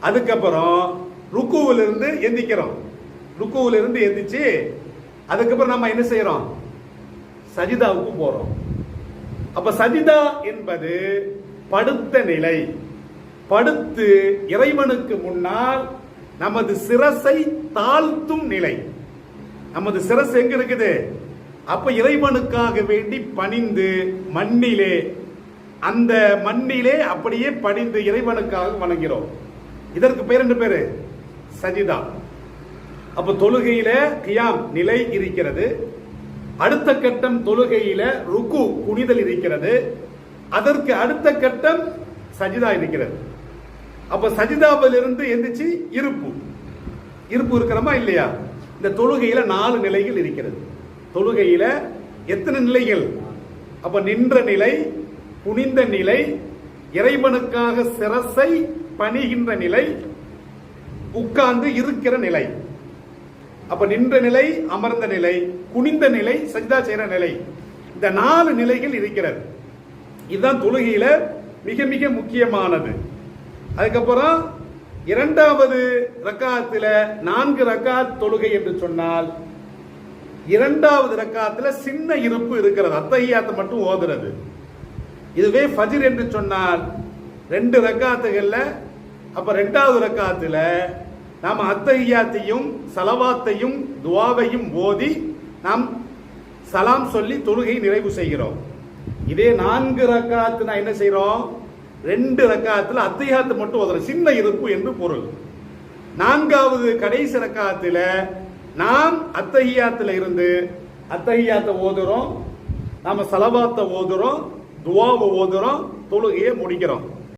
அதுக்கப்புறம் ருக்குவில் இருந்து எந்திக்கிறோம். ருக்குவில் இருந்து எந்திச்சு அதுக்கப்புறம் நம்ம என்ன செய்யறோம்? சஜிதாவுக்கு போறோம். அப்ப சஜிதா என்பது படுத்த நிலை. படுத்து இறைவனுக்கு முன்னால் நமது சிரசை தாழ்த்தும் நிலை. நமது சிரசு எங்க இருக்குது? அப்ப இறைவனுக்காக வேண்டி பணிந்து மண்ணிலே, அந்த மண்ணிலே அப்படியே பணிந்து இறைவனுக்காக வணங்கிறோம். இதற்கு பேர் என்ன பேரு? சஜிதா. அப்ப தொழுகையில கியாம் நிலை இருக்கிறது. அடுத்த கட்டம் தொழுகையில ருக்கு குனிதல் இருக்கிறது. அதற்கு அடுத்த கட்டம் சஜிதா இருக்கிறது. அப்ப சஜிதாவில் இருந்து எந்திரிச்சு இருப்பு இருக்கிறோமா இல்லையா? இந்த தொழுகையில 4 நிலைகள் இருக்கிறது. தொழுகையில எத்தனை நிலைகள்? அப்ப நின்ற நிலை, குனிந்த நிலை, இறைவனுக்காக சிரசை பணிகின்ற நிலை, உட்கார்ந்து இருக்கிற நிலை. அப்ப நின்ற நிலை, அமர்ந்த நிலை, குனிந்த நிலை, சஜிதா செய்யற நிலை. இந்த 4 நிலைகள் இருக்கிறது. இதுதான் தொழுகையில மிக மிக முக்கியமானது. அதுக்கப்புறம் இரண்டாவது ரக்காத்துல 4 ரக்காத் தொழுகை என்று சொன்னால், இரண்டாவது ரக்காத்துல சின்ன இருப்பு இருக்கிறது. அத்தஹியாத்தை மட்டும் ஓதுறது. இதுவே ஃபஜ்ர் என்று சொன்னால் 2 ரக்காத்துகள்ல, அப்ப 2வது ரக்காத்துல நாம் அத்தஹியாத்தையும் சலவாத்தையும் துவாவையும் ஓதி நாம் சலாம் சொல்லி தொழுகை நிறைவு செய்கிறோம். இதே 4 ரக்காத்து நான் என்ன செய்யறோம்? 2 ரக்காத்துல அத்தஹியாத்தை மட்டும் ஓதுறோம். சின்ன இருப்பு என்று பொருள். 4வது கடைசி ரக்காத்துல நாம் அத்தஹியாத்துல இருந்து அத்தஹியாத்தை ஓதுறோம், நாம சலவாத்தை ஓதுறோம், துவாவை ஓதுறோம், தொழுகையை முடிக்கிறோம்.